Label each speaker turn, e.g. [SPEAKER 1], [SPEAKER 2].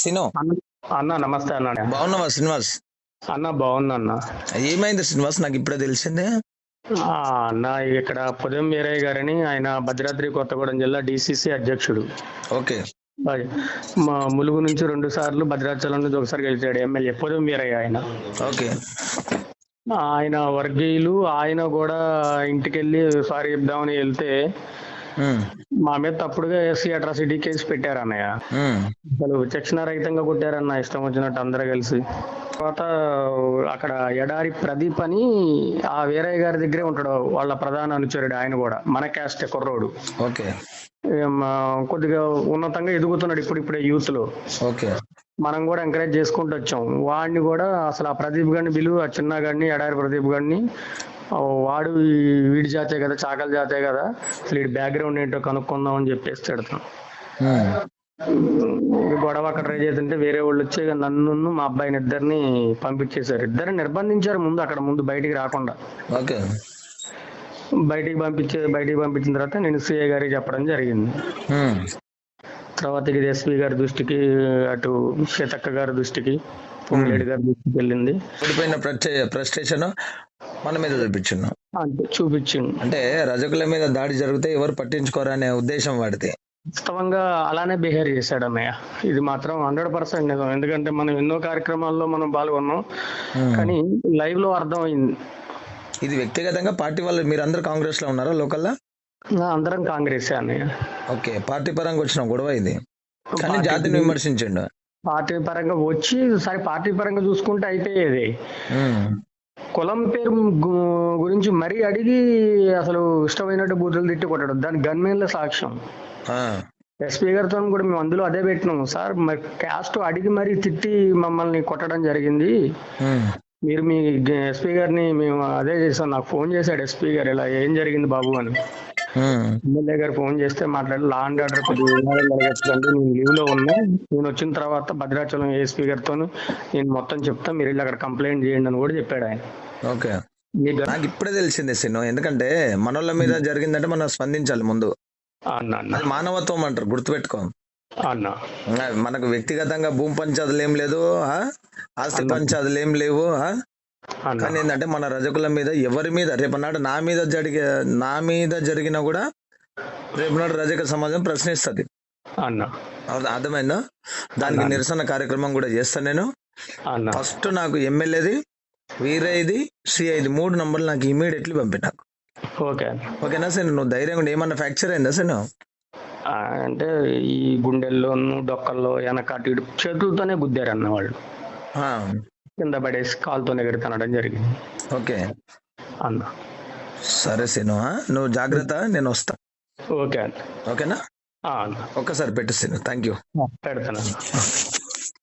[SPEAKER 1] సిను
[SPEAKER 2] అన్న అన్న నమస్తే అన్న.
[SPEAKER 1] బాగున్నావా శ్రీనివాస్?
[SPEAKER 2] అన్న బాగున్నా అన్న.
[SPEAKER 1] ఏమైంది శ్రీనివాస్? నాకు ఇప్పుడే తెలిసిందే.
[SPEAKER 2] అన్న ఇక్కడ పుదయం వీరయ్య గారని ఆయన భద్రాద్రి కొత్తగూడెం జిల్లా డిసిసి అధ్యక్షుడు.
[SPEAKER 1] ఓకే.
[SPEAKER 2] అది మా ములుగు నుంచి 2 సార్లు, భద్రాచలం నుంచి ఒకసారి గెలిచాడు ఎమ్మెల్యే పుదయం వీరయ్య ఆయన.
[SPEAKER 1] ఓకే.
[SPEAKER 2] ఆయన వర్గీయులు. ఆయన కూడా ఇంటికెళ్ళి సారీ చెప్దామని వెళ్తే మా మీద తప్పుడుగా ఎస్సీ అట్రాసిటీ కేసు పెట్టారు అన్నయ్య. అసలు విచక్షణారహితంగా కొట్టారన్న, ఇష్టం వచ్చినట్టు అందరూ కలిసి. తర్వాత అక్కడ ఎడారి ప్రదీప్ అని ఆ వీరయ్య గారి దగ్గరే ఉంటాడు, వాళ్ళ ప్రధాన అనుచరుడు. ఆయన కూడా మన క్యాస్ట్ కుర్రోడు.
[SPEAKER 1] ఓకే.
[SPEAKER 2] కొద్దిగా ఉన్నతంగా ఎదుగుతున్నాడు ఇప్పుడిప్పుడే యూత్ లో.
[SPEAKER 1] ఓకే.
[SPEAKER 2] మనం కూడా ఎంకరేజ్ చేసుకుంటూ వచ్చాం. వాడిని కూడా అసలు ఆ ప్రదీప్ గారిని బిలు, ఆ చిన్న గారిని, ఎడారి ప్రదీప్ గారిని, వాడు వీడి జాతే కదా, చాకల జాతే కదా, అసలు వీడి బ్యాక్గ్రౌండ్ ఏంటో కనుక్కుందాం అని చెప్పేసి తిడతాం. గొడవ అక్కడ ట్రై చేస్తుంటే వేరే వాళ్ళు వచ్చి నన్ను మా అబ్బాయిని ఇద్దరిని పంపించేశారు. ఇద్దరిని నిర్బంధించారు ముందు, అక్కడ ముందు బయటికి రాకుండా.
[SPEAKER 1] ఓకే.
[SPEAKER 2] బయటికి పంపించిన తర్వాత నేను సిఐ గారికి చెప్పడం జరిగింది. తర్వాత ఇది ఎస్పీ గారి దృష్టికి, అటు సీతక్క గారి దృష్టికి, పొంగులేడి గారి దృష్టికి వెళ్ళింది.
[SPEAKER 1] ఓడిపోయిన ఫ్రస్ట్రేషన్ మన మీద
[SPEAKER 2] చూపించింది.
[SPEAKER 1] అంటే రజకుల మీద దాడి జరిగితే ఎవరు పట్టించుకోరనే ఉద్దేశం వాడితే
[SPEAKER 2] వాస్తవంగా అలానే బిహేవ్ చేశాడు అన్నయ్య. ఇది మాత్రం 100% నిజం. ఎందుకంటే మనం ఎన్నో కార్యక్రమాల్లో మనం పాల్గొన్నాం, కానీ లైవ్ లో అర్థమైంది.
[SPEAKER 1] ఇది వ్యక్తిగతంగా పార్టీ వాళ్ళు మీరు అందరు కాంగ్రెస్ లో ఉన్నారా? లోకల్లా
[SPEAKER 2] అందరం కాంగ్రెస్ అన్నయ్య.
[SPEAKER 1] ఓకే. పార్టీ పరంగా వచ్చిన గొడవ ఇది, కానీ జాతిని విమర్శించండు.
[SPEAKER 2] పార్టీ పరంగా వచ్చి సరే, పార్టీ పరంగా చూసుకుంటే అయిపోయేది. కులం పేరు గురించి మరీ అడిగి అసలు ఇష్టమైనట్టు బూతులు తిట్టి కొట్టడం, దాని గన్మెన్ల సాక్ష్యం. ఎస్పీ గారితో కూడా మేము అందులో అదే పెట్టినాము. సార్ మరి క్యాస్ట్ అడిగి మరీ తిట్టి మమ్మల్ని కొట్టడం జరిగింది. మీరు మీ ఎస్పీ గారిని మేము అదే చేసాం. నాకు ఫోన్ చేశాడు ఎస్పీ గారు, ఇలా ఏం జరిగింది బాబు అని. ఎమ్మెల్యే గారు ఫోన్ చేస్తే మాట్లాడి లా అండ్ ఆర్డర్ కొద్దిగా నేను లీవ్ లో ఉన్నా, నేను వచ్చిన తర్వాత భద్రాచలం ఏఎస్పీ గారితో నేను మొత్తం చెప్తా, మీరు వెళ్ళి అక్కడ కంప్లైంట్ చేయండి అని కూడా చెప్పాడు ఆయన.
[SPEAKER 1] ఓకే. నాకు ఇప్పుడే తెలిసిందే సిను, ఎందుకంటే మనోళ్ళ మీద జరిగిందంటే మనం స్పందించాలి ముందు. అది మానవత్వం అంటారు, గుర్తుపెట్టుకో
[SPEAKER 2] అన్న.
[SPEAKER 1] మనకు వ్యక్తిగతంగా భూమి పంచాదులు ఏం లేదు, ఆస్తి పంచాదులు ఏం లేవు. కానీ ఏంటంటే మన రజకుల మీద, ఎవరి మీద రేపు నాడు నా మీద జరిగినా కూడా రేపు నాడు రజక సమాజం ప్రశ్నిస్తుంది. అర్థమైందా? దానికి నిరసన కార్యక్రమం కూడా చేస్తాను నేను. ఫస్ట్ నాకు ఎమ్మెల్యేది, వీరయ్యది, సిఐది 3 నంబర్లు నాకు ఇమీడియట్లీ పంపి నాకు. ఓకేనా సార్? నువ్వు ధైర్యంగా ఏమన్నా ఫ్రాక్చర్ అయిందా సార్?
[SPEAKER 2] అంటే ఈ గుండెల్లో, డొక్కల్లో, వెనకాటి చేతులతోనే గుద్దారు అన్న వాళ్ళు. కింద పడేసి కాలుతో ఎగురుతనడం జరిగింది.
[SPEAKER 1] ఓకే
[SPEAKER 2] అన్న.
[SPEAKER 1] సరే సీను, నువ్వు జాగ్రత్త, నేను వస్తా.
[SPEAKER 2] ఓకే అన్న.
[SPEAKER 1] ఓకేనా?
[SPEAKER 2] అన్న
[SPEAKER 1] ఒక్కసారి పెట్టు సీను. Thank you.
[SPEAKER 2] పెడతాను.